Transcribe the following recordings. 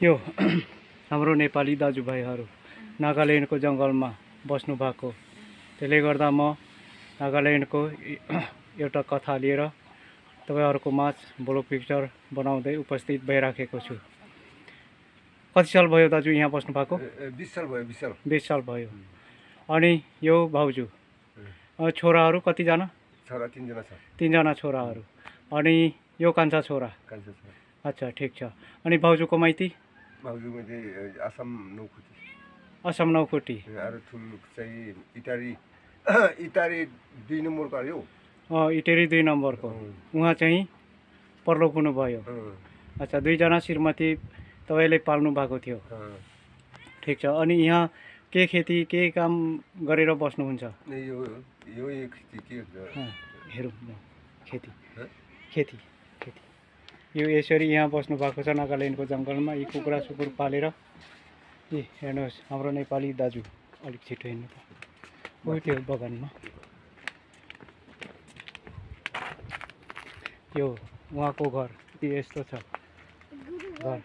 यो हाम्रो नेपाली दाजुभाइहरू नागाल्यान्डको जङ्गलमा बस्नु भएको, त्यसले गर्दा म नागाल्यान्डको एउटा कथा लिएर तपाईहरुको माझ ब्लग पिक्चर बनाउँदै उपस्थित भइराखेको छु। कति साल भयो दाजु यहाँ बस्नु भएको? 20 साल भयो। 20 साल भयो। अनि यो भाउजू छोराहरू कति जना? छोरा 3 जना छ। 3 जना छोराहरू। अनि यो कान्छा छोरा? कान्छा छोरा। अच्छा, ठीक छ। अनि भाउजूको माइती? भाउजू माइती असम नौखुटी। असम नौखुटी। अरु ठुल चाहिँ इटारी 2 नम्बरको हो। इटेरी 2 नम्बरको। उहाँ चाहिँ परलोक हुनु भयो। अच्छा, 2 जना श्रीमती तपाईले पाल्नु भएको थियो। ठीक छ। अनि यहाँ के खेती के काम गरेर बस्नुहुन्छ? यो खेती के हेरौँ खेती खेती खेती यो यसरी यहाँ बस्नु भएको छ नागाल्यान्डको जङ्गलमा। यी कुखुरा सुकुर पालेर हेर्नुहोस् हाम्रो नेपाली दाजु। अलिक छिटो हिँड्नु त हो त्यो बगानमा। यो उहाँको घर यस्तो छ घर।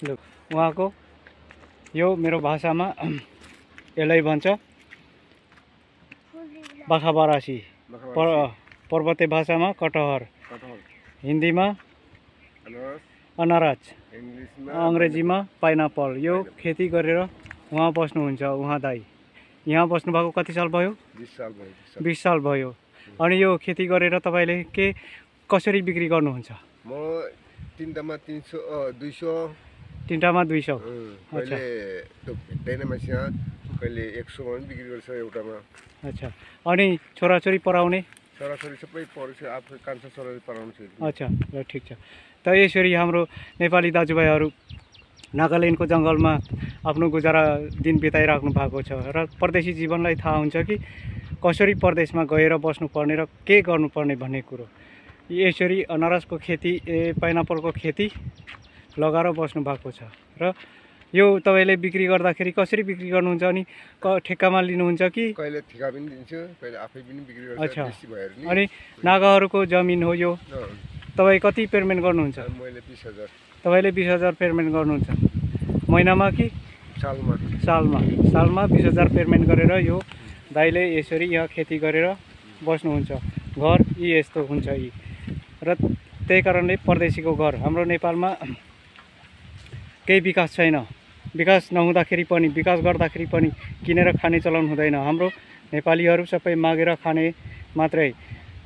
ल उहाँको यो मेरो भाषामा यसलाई भन्छ बाखाबारासी, पर्वते भाषामा कटहर, हिन्दीमा अनारज, अङ्ग्रेजीमा पाइनापल। यो खेती गरेर उहाँ बस्नुहुन्छ। उहाँ दाइ यहाँ बस्नु भएको कति साल भयो? 20 साल भयो। 20 साल भयो। अनि यो खेती गरेर तपाईले के कसरी बिक्री गर्नुहुन्छ? म तिनटामा 200 तिनटामा 200। अच्छा, त्यो भेट्दैन मान्छे कहिले 100 मा पनि बिक्री गर्छ एउटामा। अच्छा, अनि छोराछोरी पढाउने? छोराछोरी सबै पढ्छ, आफै कान्छा छोराले पढाउँछ। अच्छा, ल ठीक छ। त यसरी हाम्रो नेपाली दाजुभाइहरू नागाल्यान्डको जङ्गलमा आफ्नो गुजारा दिन बिताइराख्नु भएको छ र परदेशी जीवनलाई थाहा हुन्छ कि कसरी परदेशमा गएर बस्नुपर्ने र के गर्नुपर्ने भन्ने कुरो। यसरी अनारसको खेती पाइनापलको खेती लगाएर बस्नु भएको छ। र यो तपाईले बिक्री गर्दाखेरि कसरी बिक्री गर्नुहुन्छ? अनि ठेक्कामा लिनुहुन्छ कि? कहिले ठेक्का पनि दिन्छ, कहिले आफै पनि बिक्री गर्छ। अच्छा, बेसी भएर नि। अनि नागाहरूको जमिन हो यो। तपाई कति पेमेन्ट गर्नुहुन्छ? मैले 20,000। तपाईले 20,000 पेमेन्ट गर्नुहुन्छ महिनामा कि सालमा? सालमा 20,000 पेमेन्ट गरेर यो दाइले यसरी यहाँ खेती गरेर बस्नुहुन्छ। घर यी यस्तो हुन्छ यी। र त्यही कारणले परदेशीको घर हाम्रो नेपालमा केही विकास छैन। विकास नहुँदाखेरि पनि, विकास गर्दाखेरि पनि किनेर खाने चलन हुँदैन। हाम्रो नेपालीहरू सबै मागेर खाने मात्रै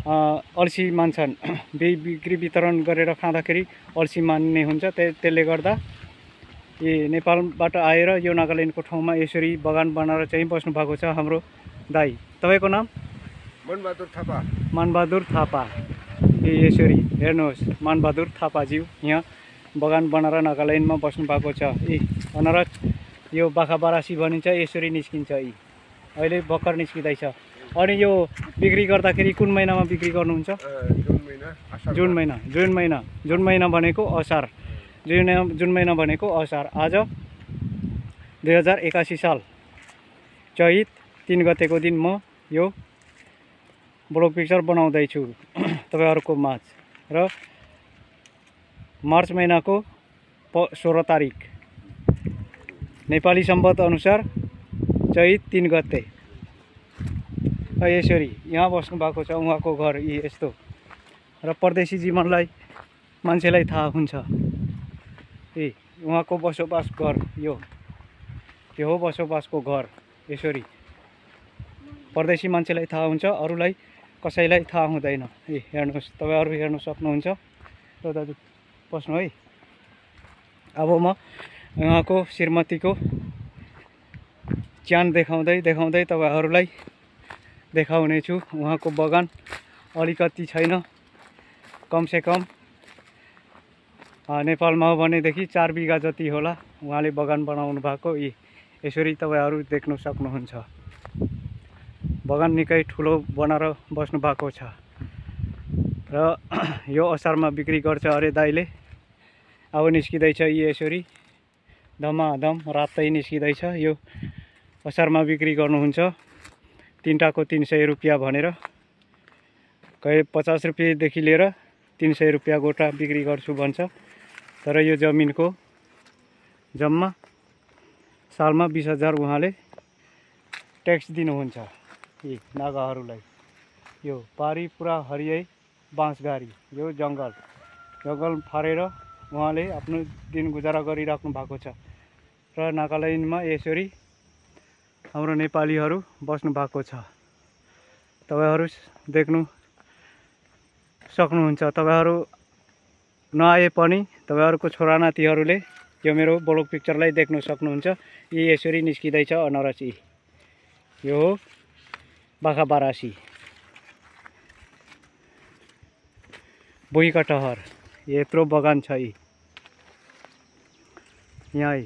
अल्छी मान्छन्। बिक्री वितरण गरेर खाँदाखेरि अल्छी मान्ने हुन्छ। त्यसले गर्दा यी नेपालबाट आएर यो नागाल्यान्डको ठाउँमा यसरी बगान बनाएर चाहिँ बस्नु भएको छ हाम्रो दाइ। तपाईको नाम? मनबहादुर थापा। मनबहादुर थापा। यसरी हेर्नुहोस् मनबहादुर थापाज्यू यहाँ बगान बनाएर नागाल्यान्डमा बस्नु भएको छ। यी अनारज यो बाखाबारासी भनिन्छ, यसरी निस्किन्छ। यी अहिले भर्खर निस्किँदैछ। अनि यो बिक्री गर्दाखेरि कुन महिनामा बिक्री गर्नुहुन्छ? जुन महिना भनेको असार। जुन महिना भनेको असार। आज 2081 साल चैत 3 गतेको दिन म यो ब्लग पिक्चर बनाउँदैछु तपाईहरुको माझ। र मार्च महिनाको 16 तारिक नेपाली सम्वत अनुसार चैत 3 गते। यसरी यहाँ बस्नु भएको छ। उहाँको घर यस्तो। र परदेशी जीवनलाई मान्छेलाई थाहा हुन्छ। उहाँको बसोबास घर यो हो बसोबासको घर। यसरी परदेशी मान्छेलाई थाहा हुन्छ, अरूलाई कसैलाई थाहा हुँदैन। हेर्नुहोस् तपाईहरु हेर्न सक्नुहुन्छ। ल दाजु बस्नु है। अब म उहाँको श्रीमतीको च्यान देखाउँदै तपाईहरुलाई देखाउने छु। उहाँको बगान अलिकति छैन, कमसे कम नेपालमा हो भनेदेखि 4 बिघा जति होला उहाँले बगान बनाउनु भएको। यसरी तपाईहरु देख्न सक्नुहुन्छ। बगान निकै ठुलो बनाएर बस्नु भएको छ। र यो असारमा बिक्री गर्छ अरे दाइले। अब निस्किँदैछ यसरी धमाधम रातै निस्किँदैछ। यो असारमा बिक्री गर्नुहुन्छ। तीनटाको 300 रुपैयाँ भनेर। कहिले 50 रुपैयाँदेखि लिएर 300 रुपियाँ गोटा बिक्री गर्छु भन्छ। तर यो जमिनको जम्मा सालमा 20,000 उहाँले ट्याक्स दिनुहुन्छ यी नागाहरूलाई। यो पारी पुरा हरियै बाँसगारी, यो जङ्गल फारेर उहाँले आफ्नो दिन गुजारा गरिराख्नु भएको छ। र नागाल्यान्डमा यसरी हाम्रो नेपालीहरू बस्नु भएको छ। तपाईहरु देख्नु सक्नुहुन्छ। तपाईहरु नआए पनि तपाईहरुको छोरा नातिहरूले यो मेरो ब्लग पिक्चरलाई देख्न सक्नुहुन्छ। यी यसरी निस्किँदैछ अनरसी। यो हो बाखाबारासी, भुइँकटहर, यत्रो बगान छ यी। यहाँ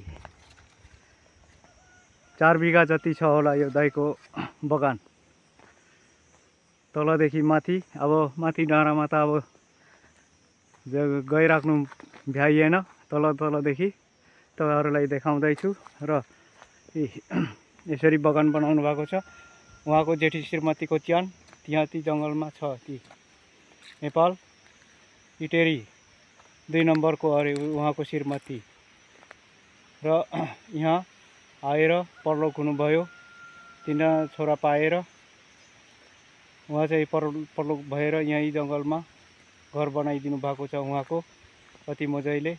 4 बिघा जति छ होला यो दाइको बगान। तलदेखि माथि, अब माथि डाँडामा त अब गइराख्नु भ्याइएन। तलदेखि तपाईहरुलाई देखाउँदैछु। र यसरी बगान बनाउनु भएको छ। उहाँको जेठी श्रीमतीको च्यान त्यहाँ ती जङ्गलमा छ। ती नेपाल इटेरी 2 नम्बरको अरे उहाँको श्रीमती। र यहाँ आएर परलोक हुनुभयो। 3 छोरा पाएर उहाँ चाहिँ परलोक भएर यही जङ्गलमा घर बनाइदिनु भएको छ उहाँको पति मजैले।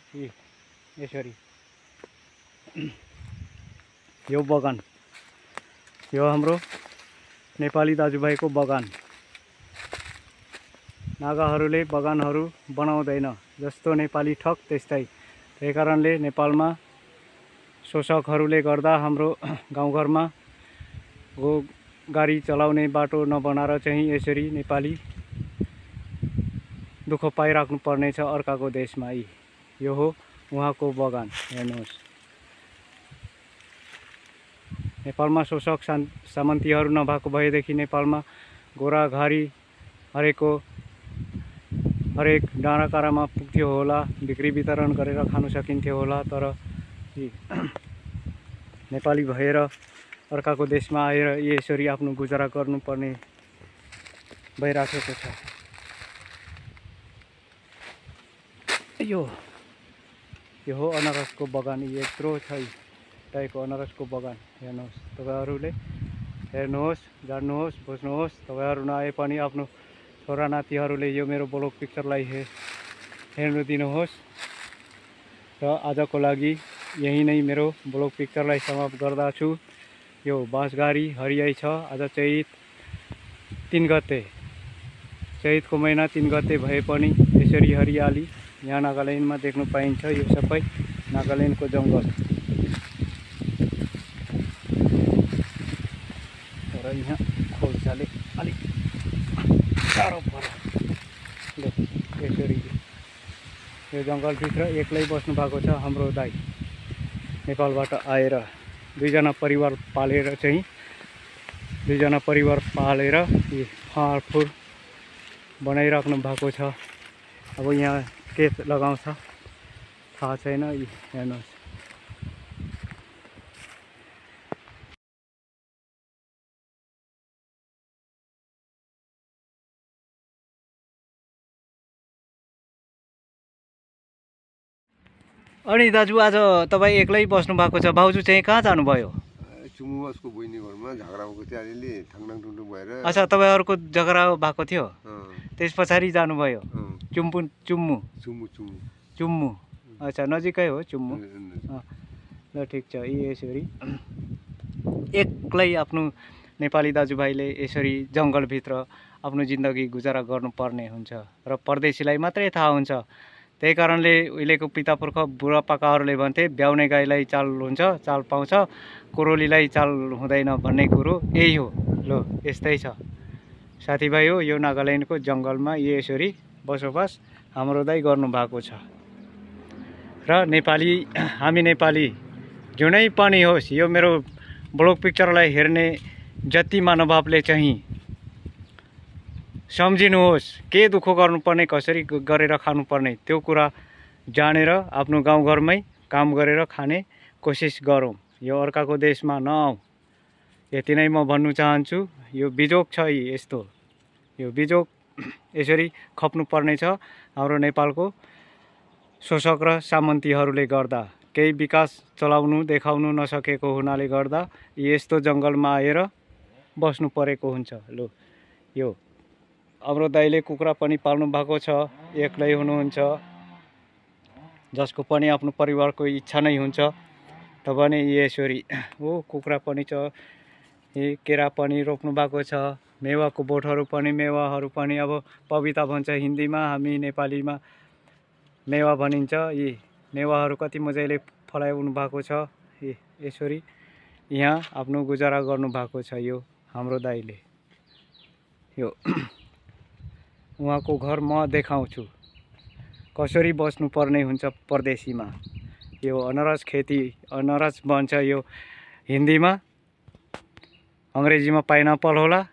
यसरी यो बगान, यो हाम्रो नेपाली दाजुभाइको बगान। नागाहरूले बगानहरू बनाउँदैन, जस्तो नेपाली ठग त्यस्तै। त्यही कारणले नेपालमा शोषकहरूले गर्दा हाम्रो गाउँघरमा गाडी चलाउने बाटो नबनाएर चाहिँ यसरी नेपाली दुःख पाइराख्नु पर्ने छ अर्काको देशमा। यो हो उहाँको बगान। हेर्नुहोस्, नेपालमा शोषक सामन्तीहरू नभएको भएदेखि नेपालमा गोराघारी हरेक डाँडाकाँडामा पुग्थ्यो होला, बिक्री वितरण गरेर खानु सकिन्थ्यो होला। तर नेपाली भएर अर्काको देशमा आएर यसरी आफ्नो गुजारा गर्नुपर्ने भइराखेको छ। यो हो अनारसको बगान। यत्रो छ टाइपको अनारसको बगान। हेर्नुहोस्, तपाईहरुले हेर्नुहोस्, जान्नुहोस्, बुझ्नुहोस्। तपाईहरु नआए पनि आफ्नो छोरा नातिहरूले यो मेरो ब्लग पिक्चरलाई हेर्नु दिनुहोस्। र आजको लागि यही नै मेरो ब्लग पिक्चरलाई समाप्त गर्दछु। यो बाँसगारी हरियै छ। आज चैत 3 गते, चैतको महिना 3 गते भए पनि यसरी हरियाली यहाँ नागाल्यान्डमा देख्नु पाइन्छ। यो सबै नागाल्यान्डको जङ्गल। तर यहाँ खोल्साले अलिक साह्रो पर्यो। यसरी यो जङ्गलभित्र एक्लै बस्नु भएको छ हाम्रो दाइ। नेपालबाट आएर 2 जना परिवार पालेर चाहिँ 2 जना परिवार पालेर यी फाँडफुँड बनाइराख्नु भएको छ। अब यहाँ के लगाउँछ थाहा छैन। हेर्नुहोस्, अनि दाजु आज तपाईँ एक्लै बस्नु भएको छ। भाउजू चाहिँ कहाँ जानुभयो? चुमुवासको बहिनी घरमा झगडा भएको थियो अलिअलि, ठङठङ ठुङठुङ भएर। अच्छा, तपाईँहरूको झगडा भएको थियो, त्यस पछाडि जानुभयो चुम्मु। अच्छा, नजिकै हो चुम्मु। ल ठिक छ। यसरी एक्लै आफ्नो नेपाली दाजुभाइले यसरी जङ्गलभित्र आफ्नो जिन्दगी गुजारा गर्नुपर्ने हुन्छ। र परदेशीलाई मात्रै थाहा हुन्छ। त्यही कारणले उहिलेको पितापुर्ख बुढापाकाहरूले भन्थे ब्याउने गाईलाई चाल हुन्छ, चाल पाउँछ, कोरोलीलाई चाल हुँदैन भन्ने कुरो यही हो। ल यस्तै छ साथीभाइ हो। यो नागाल्यान्डको जङ्गलमा यसरी बसोबास हाम्रो दाइ गर्नुभएको छ। र हामी नेपाली जुनै पनि होस्, यो मेरो ब्लग पिक्चरलाई हेर्ने जति महानुभावले चाहिँ सम्झिनुहोस्, के दुःख गर्नुपर्ने, कसरी गरेर खानुपर्ने त्यो कुरा जानेर आफ्नो गाउँघरमै काम गरेर खाने कोसिस गरौँ। यो अर्काको देशमा नआऊ। यति नै म भन्नु चाहन्छु। यो बिजोग छ यस्तो। यो बिजोग यसरी खप्नु पर्नेछ। हाम्रो नेपालको शोषक र सामन्तीहरूले गर्दा केही विकास चलाउनु देखाउनु नसकेको हुनाले गर्दा यस्तो जङ्गलमा आएर बस्नु परेको हुन्छ। लो यो हाम्रो दाइले कुखुरा पनि पाल्नु भएको छ, एक्लै हुनुहुन्छ, जसको पनि आफ्नो परिवारको इच्छा नै हुन्छ। त भने यसरी कुखुरा पनि छ, केरा पनि रोप्नु भएको छ, मेवाको बोटहरू पनि मेवाहरू पनि अब पपिता भन्छ हिन्दीमा, हामी नेपालीमा मेवा भनिन्छ। यी मेवाहरू कति मजाले फलाउनु भएको छ। यसरी यहाँ आफ्नो गुजारा गर्नु भएको छ यो हाम्रो दाइले। यो उहाँको घर म देखाउँछु कसरी बस्नु पर्ने हुन्छ परदेशीमा। यो अनरस खेती, अनरस भन्छ यो हिन्दीमा, अङ्ग्रेजीमा पाइनएप्पल होला,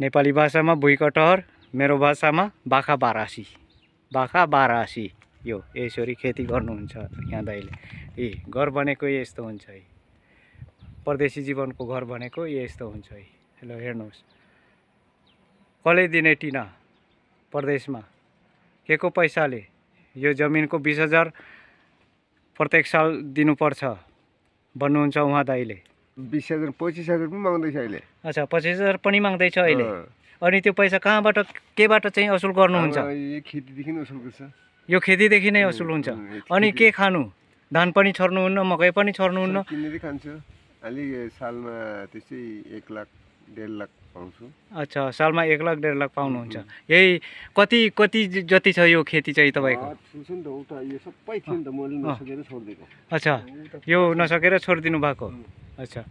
नेपाली भाषामा भुइँकटहर, मेरो भाषामा बाखा बारासी, बाखा बारासी। यो यसरी खेती गर्नुहुन्छ यहाँ दाइले। घर भनेको यस्तो हुन्छ है, परदेशी जीवनको घर भनेको यस्तो हुन्छ है। हेलो हेर्नुहोस्, कसले दिने टिना परदेशमा के को पैसाले? यो जमिनको 20,000 प्रत्येक साल दिनुपर्छ भन्नुहुन्छ उहाँ दाइले। 20,000 25,000 पनि माग्दैछ अहिले। अच्छा, 25,000 पनि माग्दैछ अहिले। अनि त्यो पैसा कहाँबाट केबाट चाहिँ असुल गर्नुहुन्छ? खेतीदेखि नै असुल गर्छ। यो खेतीदेखि नै असुल हुन्छ। अनि के खानु? धान पनि छर्नुहुन्न, मकै पनि छर्नुहुन्न? किनेरै खान्छु। अलि सालमा त्यस्तै 1 लाख 1.5 लाख पाउँछु। अच्छा, सालमा 1 लाख 1.5 लाख पाउनुहुन्छ। यही कति जति छ यो खेती चाहिँ तपाईँको? यो सबै थियो नि त, मैले नसकेर छोडिदिएको। अच्छा, यो नसकेर छोडिदिनु भएको। अच्छा,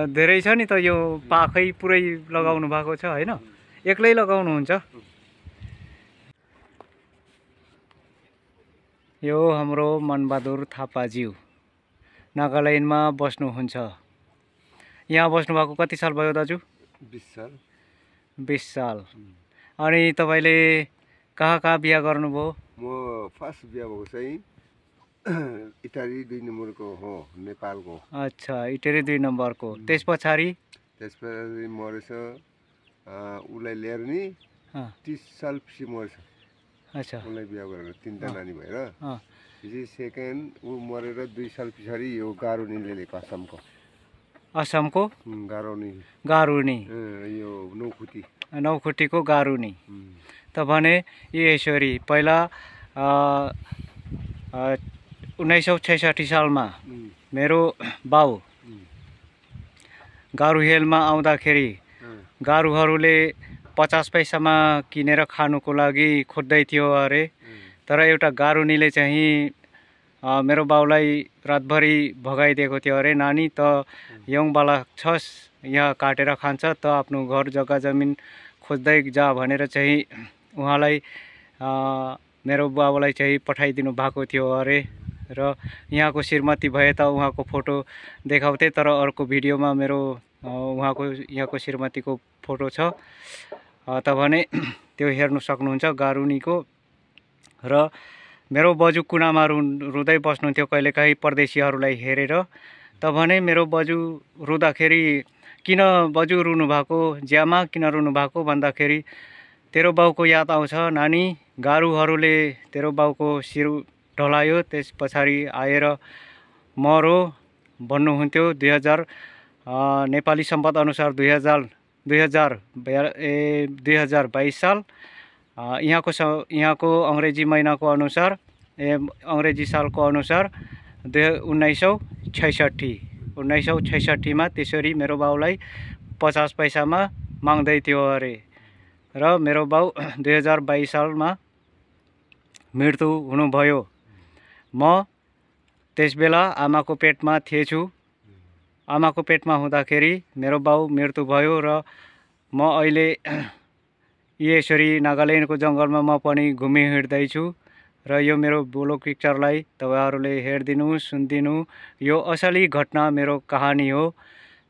धेरै छ नि त, यो पाखै पुरै लगाउनु भएको छ होइन? एक्लै लगाउनुहुन्छ? यो हाम्रो मनबहादुर थापाज्यू नागाल्यान्डमा बस्नुहुन्छ। यहाँ बस्नुभएको कति साल भयो दाजु? 20 साल। 20 साल। अनि तपाईँले कहाँ बिहा गर्नुभयो? म फर्स्ट बिहा भएको चाहिँ इटाली 2 नम्बरको हो, नेपालको। अच्छा, इटाली 2 नम्बरको। त्यस पछाडि मरेछ, उसलाई ल्याएर नि 30 साल पछि मरेछ। अच्छा, उसलाई बिहा गरेर 3टा नानी भएर पछि सेकेन्ड ऊ मरेर 2 साल पछाडि यो गारुनीले लिएको असमको गारुनी यो नौखुट्टीको गारुनी। त भने यसरी पहिला 1966 सालमा मेरो बाउ गारुहेलमा आउँदाखेरि गारुहरूले 50 पैसामा किनेर खानुको लागि खोज्दै थियो अरे। तर एउटा गारुनीले चाहिँ मेरो बाउलाई रातभरि भगाइदिएको थियो अरे। नानी त यङ बालक छस्, यहाँ काटेर खान्छ त, आफ्नो घर जग्गा जमिन खोज्दै जा भनेर चाहिँ उहाँलाई मेरो बाबुलाई चाहिँ पठाइदिनु भएको थियो अरे। र यहाँको श्रीमती भए त उहाँको फोटो देखाउँथे, तर अर्को भिडियोमा मेरो उहाँको यहाँको श्रीमतीको फोटो छ। त भने त्यो हेर्नु सक्नुहुन्छ गारुनीको। र मेरो बजु कुनामा रुँदै बस्नुहुन्थ्यो कहिलेकाहीँ परदेशीहरूलाई हेरेर। त भने मेरो बजु रुँदाखेरि, किन बजु रुनु भएको, ज्यामा किन रुनु भएको भन्दाखेरि, तेरो बाउको याद आउँछ नानी, गारुहरूले तेरो बाउको शिर ढलायो, त्यस पछाडि आएर मरो भन्नुहुन्थ्यो। 2000 नेपाली सम्पद अनुसार 2022 साल, यहाँको अङ्ग्रेजी महिनाको अनुसार, अङ्ग्रेजी सालको अनुसार 1966 मा त्यसरी मेरो बाउलाई 50 पैसामा माग्दै थियो अरे। र मेरो बाउ 2022 सालमा मृत्यु हुनुभयो। म त्यसबेला आमाको पेटमा थिएछु। आमाको पेटमा हुँदाखेरि मेरो बाउ मृत्यु भयो र म अहिले यसरी नागाल्यान्डको जङ्गलमा म पनि घुमिहिँड्दैछु। र यो मेरो ब्लग पिक्चरलाई तपाईहरुले हेरिदिनु, सुनिदिनु। यो असली घटना, मेरो कहानी हो,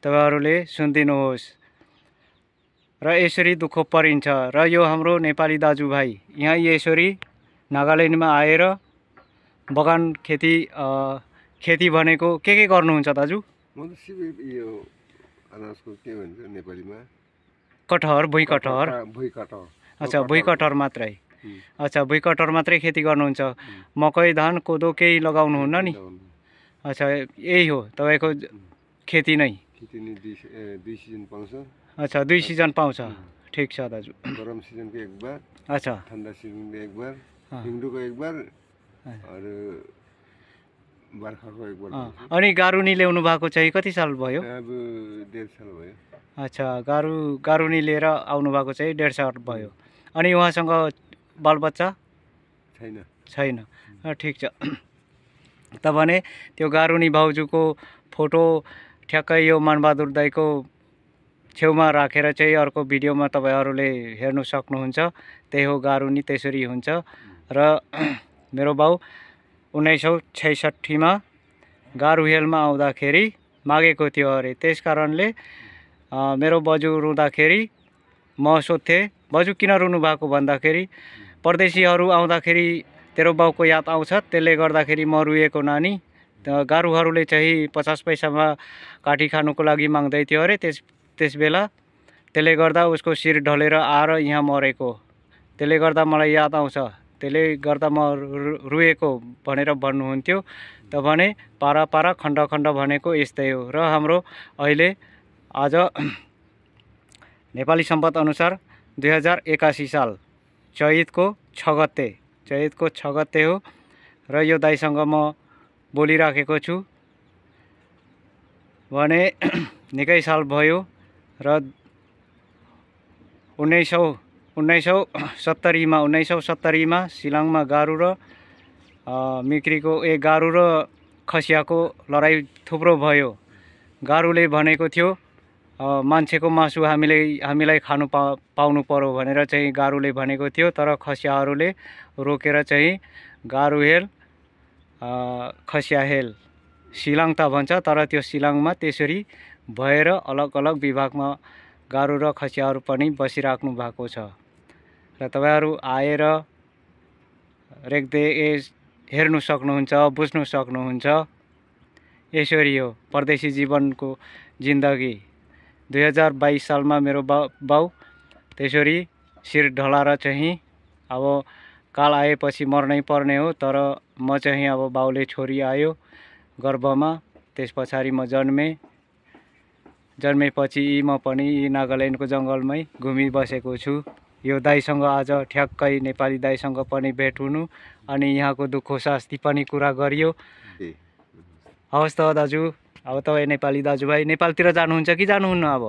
तपाईहरुले सुनिदिनुहोस्। र यसरी दुःख परिन्छ। र यो हाम्रो नेपाली दाजुभाइ यहाँ यसरी नागाल्यान्डमा आएर बगान खेती भनेको के गर्नुहुन्छ दाजु? म त यो अनाजको के भन्छ नेपालीमा? कटहर, भुइँ कटहर। अच्छा भुइँकटहर मात्रै अच्छा भुइँकटहर मात्रै खेती गर्नुहुन्छ मकै धान कोदो केही लगाउनुहुन्न नि अच्छा यही हो तपाईँको खेती नै खेती नि दुई सिजन पाउँछ अच्छा 2 सिजन पाउँछ ठिक छ दाजु गरम सिजनको एक बार अच्छा ठन्डा सिजनको एक बार हिउँदोको एक बार अरू बर्खाको एक बार पाउँछ। अनि गारुनी ल्याउनु भएको चाहिँ कति साल भयो अब 1.5 साल भयो। अच्छा गारुनी लिएर आउनु भएको चाहिँ 1.5 साल भयो अनि उहाँसँग बालबच्चा छैन ठिक छ त भने त्यो गारुनी भाउजूको फोटो ठ्याक्कै यो मानबहादुर दाईको छेउमा राखेर चाहिँ अर्को भिडियोमा तपाईँहरूले हेर्नु सक्नुहुन्छ त्यही हो गारुनी त्यसरी हुन्छ र मेरो बाउ 1966 मा गारुहेलमा आउँदाखेरि मागेको थियो अरे त्यस कारणले मेरो बजु रुँदाखेरि म सोध्थेँ बजु किन रुनु भएको भन्दाखेरि परदेशीहरू आउँदाखेरि तेरो बाउको याद आउँछ त्यसले गर्दाखेरि म रुएको नानी गारुहरूले चाहिँ 50 पैसामा काटी खानुको लागि माग्दै थियो अरे त्यस बेला त्यसले गर्दा उसको शिर ढलेर आएर यहाँ मरेको त्यसले गर्दा मलाई याद आउँछ त्यसले गर्दा म रुएको भनेर भन्नुहुन्थ्यो त भने पारा पारा खण्ड खण्ड भनेको यस्तै हो र हाम्रो अहिले आज नेपाली सम्पत अनुसार 2081 साल चैतको 6 गते हो र यो दाइसँग म बोलिराखेको छु भने निकै साल भयो र 1970 मा सिलाङमा गारु र मिक्रीको गारु र खसियाको लडाइँ थुप्रो भयो गारुले भनेको थियो मान्छेको मासु हामीलाई खानु पाउनु पर्यो भनेर चाहिँ गारुले भनेको थियो तर खसियाहरूले रोकेर चाहिँ गारुहेल खसियाहेल सिलाङ त भन्छ तर त्यो सिलाङमा त्यसरी भएर अलग अलग विभागमा गारु र खसियाहरू पनि बसिराख्नु भएको छ र तपाईहरु आएर रेख्दै हेर्नु सक्नुहुन्छ बुझ्नु सक्नुहुन्छ यसरी हो परदेशी जीवनको जिन्दगी 2022 सालमा मेरो बाउ त्यसरी शिर ढलाएर चाहिँ अब काल आएपछि मर्नै पर्ने हो तर म चाहिँ अब बाउले छोरी आयो गर्भमा त्यस पछाडि म जन्मेपछि म पनि नागाल्यान्डको जंगलमै घुमिबसेको छु यो दाइसँग आज ठ्याक्कै नेपाली दाइसँग पनि भेट हुनु अनि यहाँको दुःख शास्ति पनि कुरा गरियो हवस् त दाजु अब तपाईँ नेपाली दाजुभाइ नेपालतिर जानुहुन्छ कि जानुहुन्न अब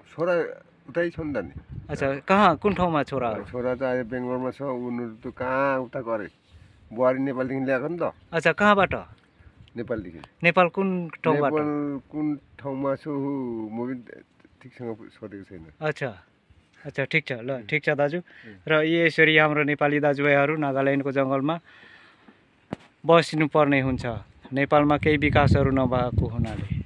छोरा उतै छन् त नि अच्छा कहाँ कुन ठाउँमा छोरा त अहिले बेंगलोरमा छ उनीहरु त कहाँ उता गरे बुहारी नेपालदेखि ल्याएको नि त अच्छा कहाँबाट नेपालदेखि नेपाल कुन ठाउँबाट नेपाल कुन ठाउँमा छु म पनि ठिकसँग सोधेको छैन अच्छा अच्छा ठिक छ ल ठिक छ दाजु र यसरी हाम्रो नेपाली दाजुभाइहरू नागाल्यान्डको जंगलमा बस्नु पर्ने हुन्छ नेपालमा केही विकासहरू नभएको हुनाले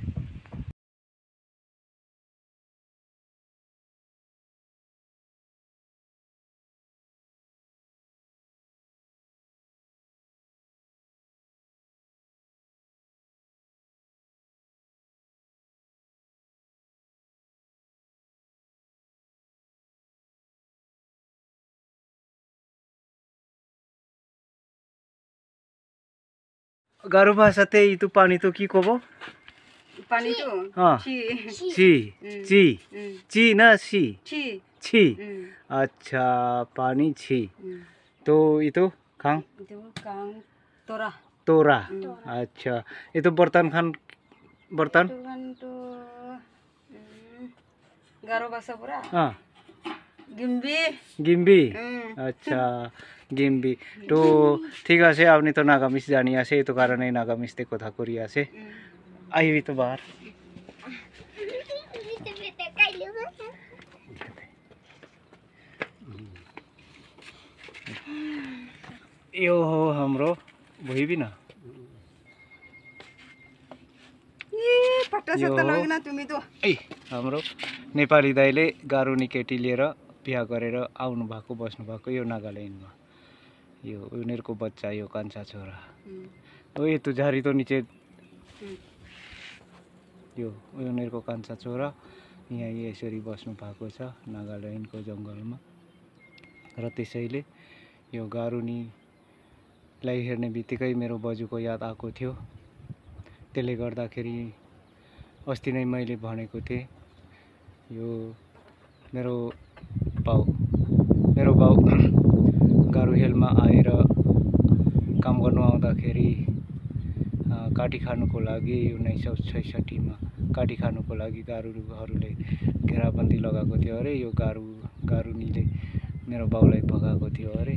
गारो भाषा त्यही तू पानी तो की को पानी तो हाँ ची ची ची ना सी छी अच्छा पानी छी तो itu kang itu kang tora तोरा अच्छा itu बर्तन खान बर्तन itu kan tuh Garo bahasa pura हाँ Gimbi गिम्बी अच्छा गिम्बी तो ठीक আছে আপনি তো নাগামিস জানি আছে এই তো কারণে নাগামিসতে কথা করি আছে আইবি তো বাহার यो हो हाम्रो भइबी न पट्टा सत्ता लगिन तिमी त ए हाम्रो नेपाली दाइले गारुनी केटी लिएर बिहा गरेर आउनु भएको बस्नु भएको यो नागाल्यान्डमा यो उनीहरुको बच्चा यो कान्छा छोरा ओ यतो झारी तो नीचे यो उनीहरुको कान्छा छोरा यहाँ यसरी बस्नु भएको छ नागाल्यान्डको जङ्गलमा। र त्यसैले यो गारुनीलाई हेर्ने बित्तिकै मेरो बजुको याद आएको थियो। त्यसले गर्दाखेरि अस्ति नै मैले भनेको थिएँ यो मेरो बाउ गारु हिलमा आएर काम गर्नु आउँदाखेरि काटी खानुको लागि 1966 मा काटी खानुको लागि गारुहरूले घेराबन्दी लगाएको थियो अरे। यो गारुनीले मेरो बाउलाई भगाएको थियो अरे।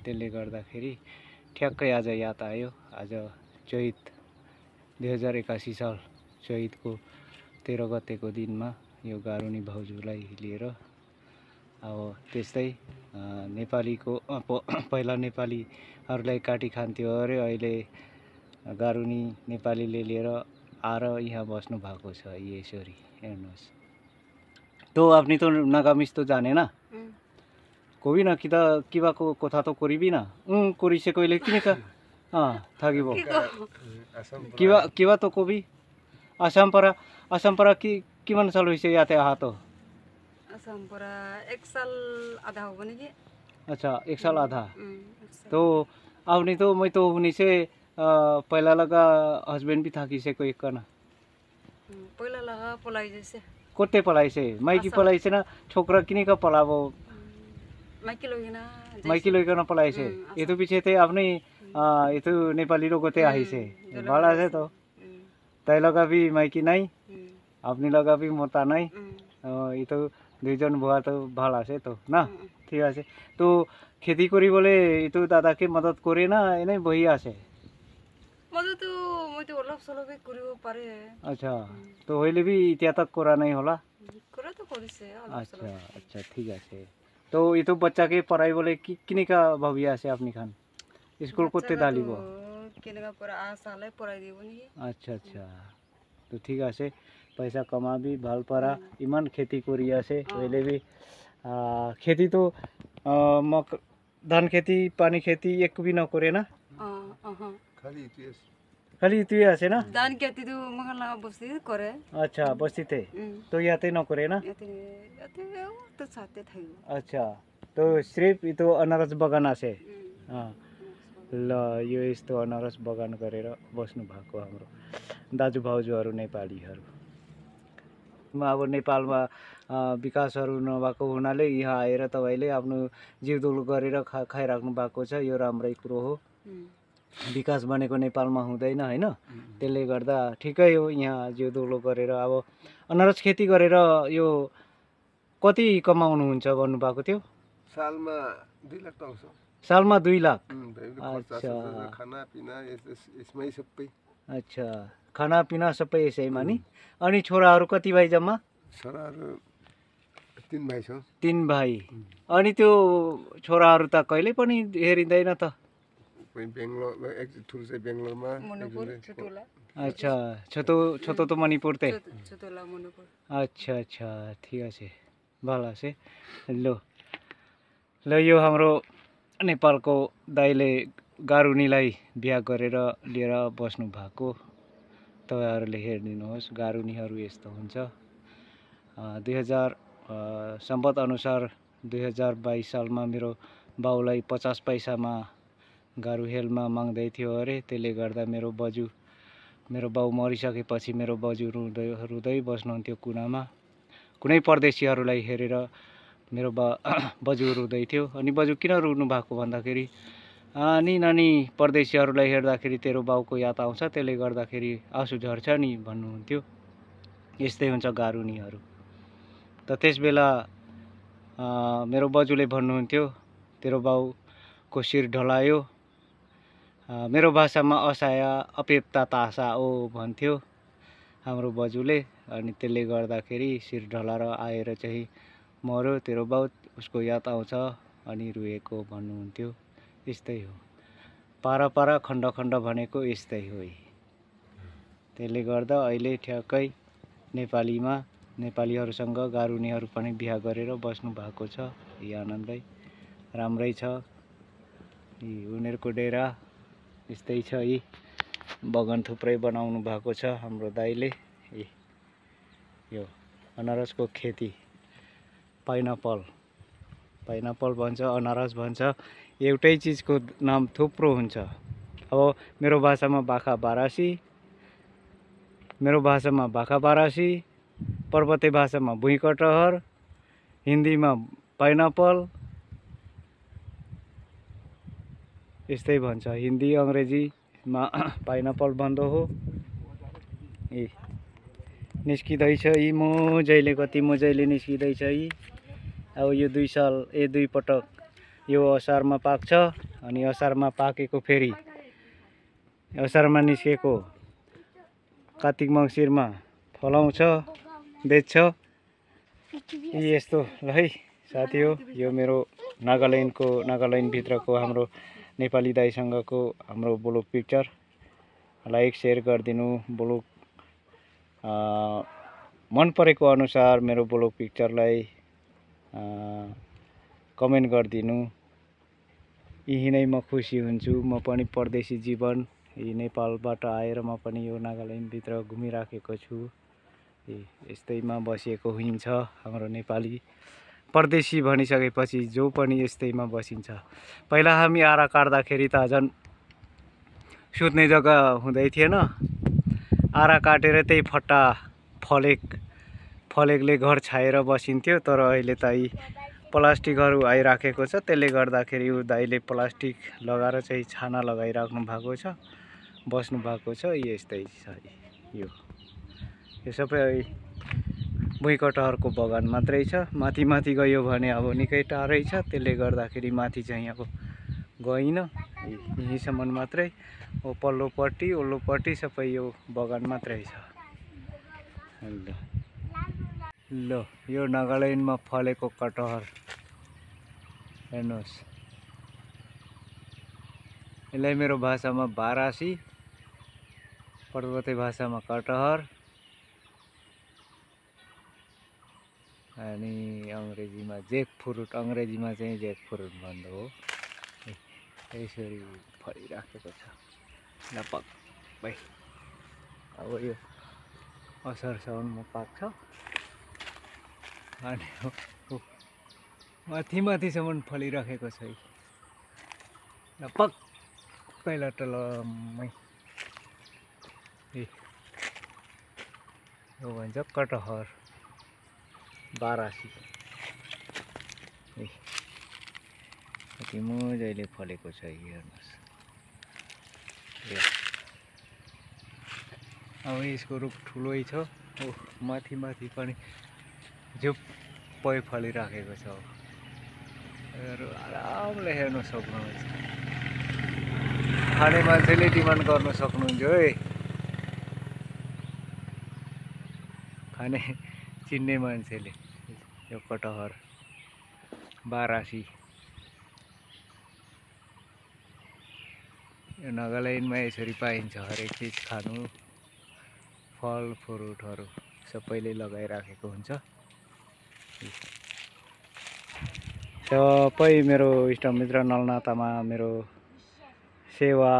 त्यसले गर्दाखेरि ठ्याक्कै आज याद आयो। आज चैत 2081 साल चैतको 13 गतेको दिनमा यो गारुनी भाउजूलाई लिएर अब त्यस्तै नेपालीको पहिला नेपालीहरूलाई काटी खान्थ्यो अरे। अहिले गारुनी नेपालीले लिएर आएर यहाँ बस्नु भएको छ यसरी हेर्नुहोस्। तो আপনি তো নাগামিজ তো জানে না কবি না কিবা কথা তো কৰিবি না কৰিছে কইলে কিনেকা থাকিব কিবা তো কবি আসাম পৰা কিমান সাল হৈছে ইয়াতে আহাতো आसाम পৰা 1 साल आधा হ'ব নেকি। अच्छा 1 साल आधा। तो आपने तो मैं तो हुनी से पहिला लगा हस्बैंड भी था किसे को एक करना पहिला लगा पलाई जैसे कोते पलाई से माइकी पलाई से ना छोकरा किने का पलावो माइकी लोग ना पलाई से ये तो पीछे थे आपने ये तो नेपाली लोग होते आई से बड़ा से तो तय लगा भी माइकी नहीं अपनी लगा भी मोता नहीं ये तो दुईजन बुआ तो भाला से तो ना ठीक है। तो खेती करी बोले ये तो दादा के मदद करे ना इन्हें वही आसे मदद तो मुझे ओलप सलप करिव पारे। अच्छा तो होइले भी इतना तक करा नहीं होला करा तो करिसे। अच्छा ठीक है। तो ये तो बच्चा के पढ़ाई बोले किने का भविया से अपनी खान स्कूल कोते डालिबो किने का परा आ साले पढ़ाई दिबो नी। अच्छा तो ठीक है। पैसा कमा भी भाल परा इमान खेती करिया से पहले भी खेती तो धान खेती पानी खेती एक भी न करे ना खाली तू आसे ना धान खेती तो मगला बस्ती करे। अच्छा बस्ती थे तो याते न करे ना याते तो साथे थायो। अच्छा तो सिर्फ ये तो अनारस बगान आसे ल यो यस्तो अनारस बगान गरेर बस्नु भएको हाम्रो दाजु भाउजूहरू नेपालीहरू। अब नेपालमा विकासहरू नभएको हुनाले यहाँ आएर तपाईले आफ्नो जिउदोल गरेर खाइराख्नु भएको छ। यो राम्रै कुरो हो। विकास भनेको नेपालमा हुँदैन हैन। त्यसले गर्दा ठिकै हो यहाँ जिउदोलो गरेर अब अनारस खेती गरेर यो कति कमाउनुहुन्छ भन्नु भएको थियो सालमा 2 लाख पाउँछ। सालमा 2 लाख। अच्छा खाना पिना यसमै सबै। अच्छा खाना पिना सबै यसैमा नि। अनि छोराहरू कति भाइ जम्मा छोराहरू 3 भाइ छौँ। 3 भाइ। अनि त्यो छोराहरू त कहिले पनि हेरिँदैन त बेंगलोर एक ठुलो चाहिँ बेंगलोरमा छोटोला। अच्छा छोटो तो मणिपुर थे छोटोला मणिपुर। अच्छा ठीक है भला से ल यो हाम्रो नेपालको दाइले गारुनीलाई बिहा गरेर लिएर बस्नु भएको तपाईहरुले हेरिदिनुहोस्। गारुनीहरू यस्तो हुन्छ। 2000 सम्बत अनुसार 2022 सालमा मेरो बाउलाई 50 पैसामा गारु हेलमा माग्दै थियो अरे। त्यसले गर्दा मेरो बाउ मरिसकेपछि मेरो बजु रुँदै बस्नुहुन्थ्यो कुनामा। कुनै परदेशीहरूलाई हेरेर मेरो बजु रुँदै थियो। अनि बजु किन रुनु भएको भन्दाखेरि नानी परदेशीहरूलाई हेर्दाखेरि तेरो बाउको याद आउँछ त्यसले गर्दाखेरि आँसु झर्छ नि भन्नुहुन्थ्यो। यस्तै हुन्छ गारुनीहरू। त त्यसबेला मेरो बजुले भन्नुहुन्थ्यो तेरो बाउको शिर ढलायो। मेरो भाषामा असहाय अपेप्ता तासा ओ भन्थ्यो हाम्रो बजुले। अनि त्यसले गर्दाखेरि शिर ढलाएर आएर चाहिँ मर्यो तेरो बाउ उसको याद आउँछ अनि रुएको भन्नुहुन्थ्यो। यस्तै हो पारा खण्ड खण्ड भनेको यस्तै हो। त्यसले गर्दा अहिले ठ्याक्कै नेपालीहरूसँग गारुनीहरू पनि बिहा गरेर बस्नु भएको छ। यी आनन्दै राम्रै छ। यी उनीहरूको डेरा यस्तै छ। यी बगान थुप्रै बनाउनु भएको छ हाम्रो दाइले। यो अनारसको खेती, पाइनापल भन्छ, अनारस भन्छ। एउटै चिजको नाम थुप्रो हुन्छ। अब मेरो भाषामा भाका बारासी, पर्वते भाषामा भुइँकटहर, हिन्दीमा पाइनापल, यस्तै भन्छ। हिन्दी अङ्ग्रेजीमा पाइनापल भन्दो हो। निस्किँदैछ यी मोजैले, कति मोजैले निस्किँदैछ यी। अब यो 2 पटक यो असारमा पाक्छ, अनि असारमा पाकेको फेरि असारमा निस्केको कार्तिक मङ्सिरमा फलाउँछ, बेच्छ। यस्तो ल है साथी हो। यो मेरो नागाल्यान्डभित्रको हाम्रो नेपाली दाइसँगको हाम्रो ब्लग पिक्चर। लाइक सेयर गरिदिनु। ब्लग मन परेको अनुसार मेरो ब्लग पिक्चरलाई कमेन्ट गरिदिनु। यही नै म खुसी हुन्छु। म पनि परदेशी जीवन यी नेपालबाट आएर म पनि यो नागाल्यान्डभित्र घुमिराखेको छु। यस्तैमा बसिएको हुन्छ हाम्रो नेपाली। परदेशी भनिसकेपछि जो पनि यस्तैमा बसिन्छ। पहिला हामी आरा काट्दाखेरि त झन् सुत्ने जग्गा हुँदै थिएन। आरा काटेर त्यही फट्टा फलेकले घर छाएर बसिन्थ्यो। तर अहिले त यी प्लास्टिकहरू आइराखेको छ। त्यसले गर्दाखेरि यो दाइले प्लास्टिक लगाएर चाहिँ छाना लगाइराख्नु भएको छ, बस्नु भएको छ। यस्तै छ यो सबै भुइँकटहरको बगान मात्रै छ। माथि गयो भने अब निकै टाढै छ। त्यसले गर्दाखेरि माथि चाहिँ अब गइनँ, यहीँसम्म मात्रै। पल्लोपट्टि सबै यो बगान मात्रै छ। ल यो नागाल्यान्डमा फलेको कटहर हेर्नुहोस्। यसलाई मेरो भाषामा बारासी, पर्वते भाषामा कटहर, अनि अङ्ग्रेजीमा ज्याकफ्रुट, अङ्ग्रेजीमा चाहिँ ज्याकफ्रुट भन्दो हो। यसरी फलिराखेको छ लगभग। अब यो असार साउनमा पाक्छ, अनि माथिसम्म फलिराखेको छ लगभग तलमै। यो भन्छ कटहर बारासी। कति मजाले फलेको छ हेर्नुहोस्। अब यसको रुख ठुलै छ। माथि पनि झुप्पै फलिराखेको छ। आरामले हेर्न सक्नुहुन्छ। खाने मान्छेले डिमान्ड गर्न सक्नुहुन्छ है। खाने चिन्ने मान्छेले यो कटहर बारासी। यो नागाल्यान्डमा यसरी पाइन्छ। हरेक चिज खानु, फल फ्रुटहरू सबैले लगाइराखेको हुन्छ। सबै मेरो इष्टमित्र नलनातामा मेरो सेवा